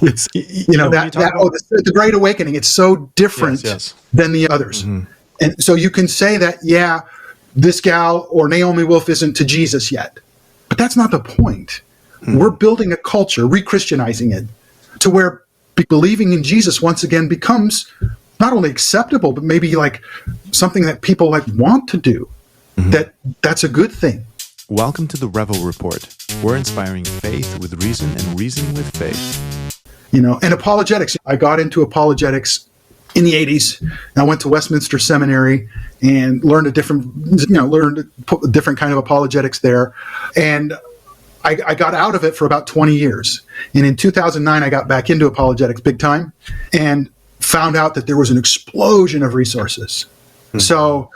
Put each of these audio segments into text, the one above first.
It's, the Great Awakening, it's so different than the others. Mm-hmm. And so you can say that, yeah, this gal or Naomi Wolf isn't to Jesus yet. But that's not the point. Mm-hmm. We're building a culture, re-Christianizing it, to where believing in Jesus once again becomes not only acceptable, but maybe like something that people like want to do. Mm-hmm. That's a good thing. Welcome to the Revo Report. We're inspiring faith with reason and reason with faith. And apologetics. I got into apologetics in the 80s. I went to Westminster Seminary and learned a different kind of apologetics there. And I got out of it for about 20 years. And in 2009, I got back into apologetics big time and found out that there was an explosion of resources. Mm-hmm. So,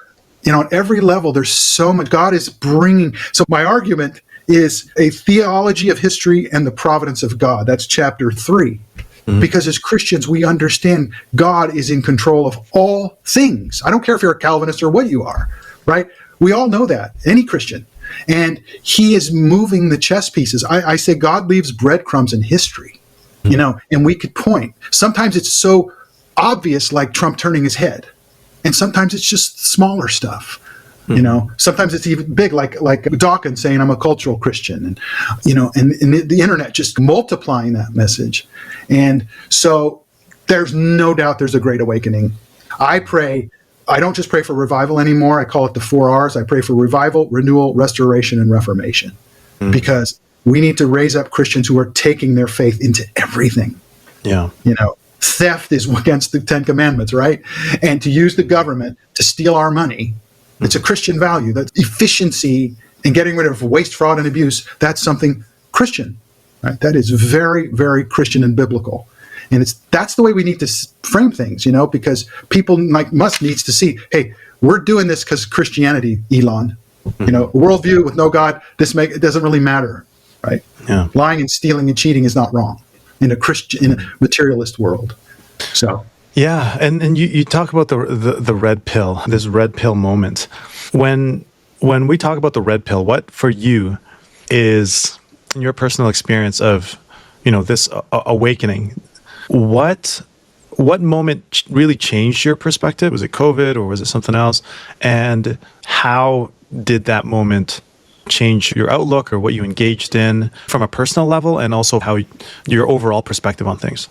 at every level, there's so much God is bringing. So my argument is a theology of history and the providence of God. That's chapter 3. Mm-hmm. Because as Christians, we understand God is in control of all things. I don't care if you're a Calvinist or what you are, right? We all know that, any Christian. And he is moving the chess pieces. I say God leaves breadcrumbs in history, and we could point. Sometimes it's so obvious, like Trump turning his head. And sometimes it's just smaller stuff, Sometimes it's even big, like Dawkins saying I'm a cultural Christian, and the internet just multiplying that message. And so there's no doubt there's a great awakening. I don't just pray for revival anymore. I call it the 4 R's. I pray for revival, renewal, restoration, and reformation, because we need to raise up Christians who are taking their faith into everything. Yeah. Theft is against the 10 Commandments, right? And to use the government to steal our money, it's a Christian value. That's efficiency and getting rid of waste, fraud, and abuse. That's something Christian, right? That is very, very Christian and biblical. And that's the way we need to frame things, because people like Musk needs to see, hey, we're doing this because Christianity, Elon. Worldview with no God, it doesn't really matter, right? Yeah. Lying and stealing and cheating is not wrong in a materialist world. So yeah, and you talk about the red pill, this red pill moment. When we talk about the red pill, what for you is, in your personal experience of this awakening, what moment really changed your perspective? Was it COVID or was it something else? And how did that moment change your outlook or what you engaged in from a personal level, and also how your overall perspective on things?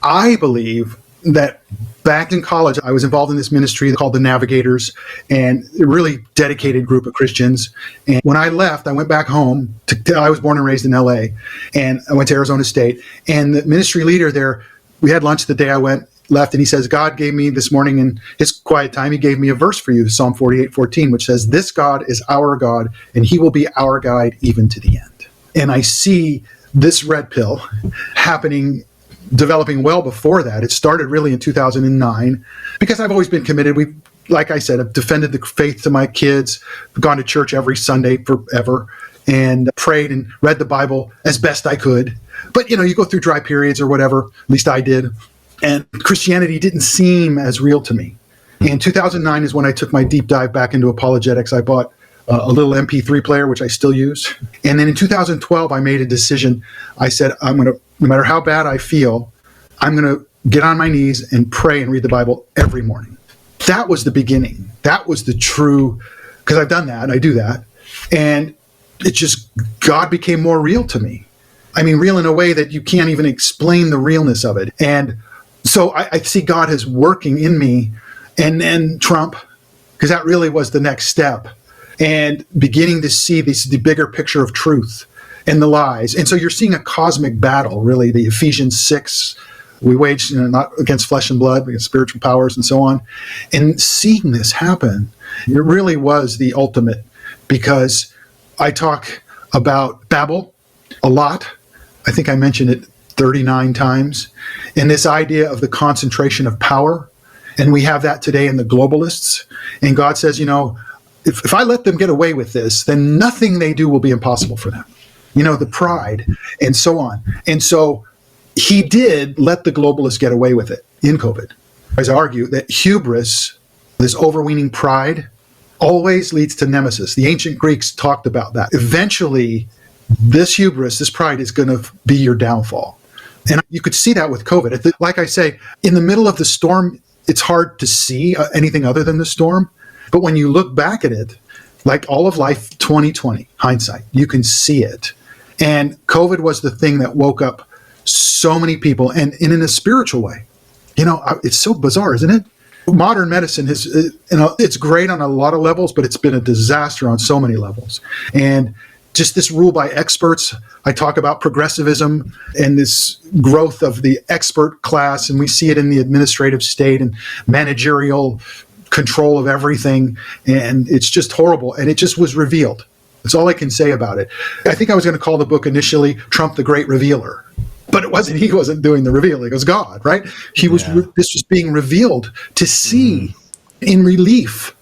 I believe that back in college, I was involved in this ministry called the Navigators, and a really dedicated group of Christians. And when I left, I went back home. I was born and raised in LA, and I went to Arizona State. And the ministry leader there, we had lunch the day I left, and he says, God gave me this morning in his quiet time, he gave me a verse for you, Psalm 48:14, which says, this God is our God, and he will be our guide even to the end. And I see this red pill developing well before that. It started really in 2009, because I've always been committed. Like I said, I've defended the faith to my kids, gone to church every Sunday forever, and prayed and read the Bible as best I could. But, you go through dry periods or whatever, at least I did. And Christianity didn't seem as real to me. And 2009 is when I took my deep dive back into apologetics. I bought a little MP3 player, which I still use. And then in 2012, I made a decision. I said, no matter how bad I feel, I'm going to get on my knees and pray and read the Bible every morning. That was the beginning. That was the true, because I've done that and I do that. And God became more real to me. I mean, real in a way that you can't even explain the realness of it. And so I see God as working in me, and then Trump, because that really was the next step, and beginning to see the bigger picture of truth and the lies. And so you're seeing a cosmic battle, really, the Ephesians 6, we wage not against flesh and blood, but against spiritual powers and so on. And seeing this happen, it really was the ultimate, because I talk about Babel a lot. I think I mentioned it 39 times. And this idea of the concentration of power. And we have that today in the globalists. And God says, if I let them get away with this, then nothing they do will be impossible for them. The pride and so on. And so he did let the globalists get away with it in COVID. I argue that hubris, this overweening pride, always leads to nemesis. The ancient Greeks talked about that. Eventually, this hubris, this pride is going to be your downfall. And you could see that with COVID. Like I say, in the middle of the storm, it's hard to see anything other than the storm. But when you look back at it, like all of life, 2020, hindsight, you can see it. And COVID was the thing that woke up so many people, and in a spiritual way. It's so bizarre, isn't it? Modern medicine it's great on a lot of levels, but it's been a disaster on so many levels. And just this rule by experts, I talk about progressivism and this growth of the expert class, and we see it in the administrative state and managerial control of everything. And it's just horrible. And it just was revealed. That's all I can say about it. I think I was going to call the book initially Trump the Great Revealer. But he wasn't doing the revealing. It was God, right? This was being revealed to see in relief.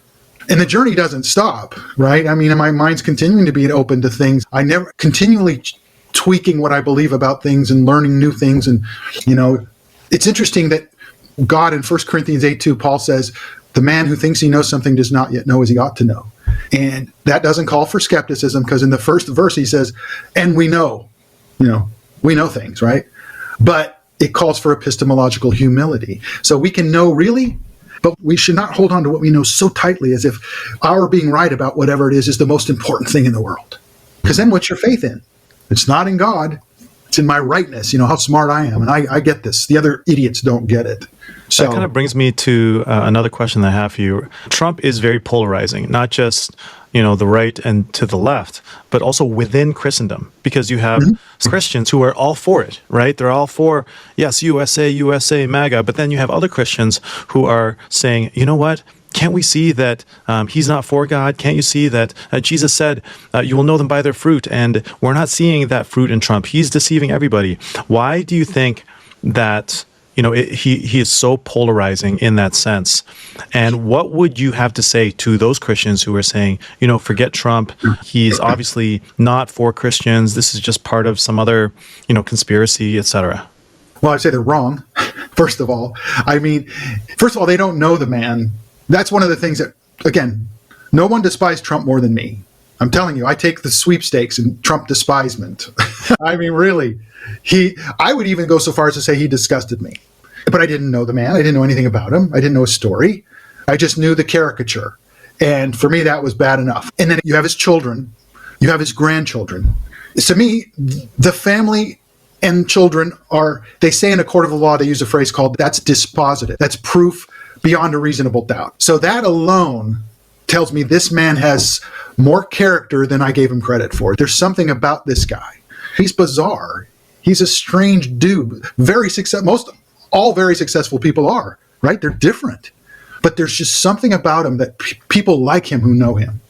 And the journey doesn't stop, right? I mean, my mind's continuing to be open to things. I never continually tweaking what I believe about things and learning new things. And, it's interesting that God in 1 Corinthians 8:2, Paul says, the man who thinks he knows something does not yet know as he ought to know. And that doesn't call for skepticism, because in the first verse he says, and we know, we know things, right? But it calls for epistemological humility. So we can know really, but we should not hold on to what we know so tightly as if our being right about whatever it is the most important thing in the world. Because then what's your faith in? It's not in God. It's in my rightness, how smart I am. And I get this. The other idiots don't get it. So that kind of brings me to another question that I have for you. Trump is very polarizing, not just the right and to the left, but also within Christendom, because you have Christians who are all for it, right? They're all for, yes, USA, MAGA, but then you have other Christians who are saying, you know what? Can't we see that he's not for God? Can't you see that Jesus said, you will know them by their fruit? And we're not seeing that fruit in Trump. He's deceiving everybody. Why do you think that he is so polarizing in that sense? And what would you have to say to those Christians who are saying, forget Trump. He's obviously not for Christians. This is just part of some other, conspiracy, etc. Well, I'd say they're wrong, first of all. I mean, first of all, they don't know the man. That's one of the things that, again, no one despised Trump more than me. I'm telling you, I take the sweepstakes in Trump despisement. I mean, really, I would even go so far as to say he disgusted me. But I didn't know the man. I didn't know anything about him. I didn't know his story. I just knew the caricature. And for me, that was bad enough. And then you have his children. You have his grandchildren. To me, the family and children they say in a court of the law, they use a phrase called, that's dispositive. That's proof beyond a reasonable doubt. So that alone tells me this man has more character than I gave him credit for. There's something about this guy. He's bizarre. He's a strange dude. All very successful people are, right? They're different. But there's just something about him that people like him who know him.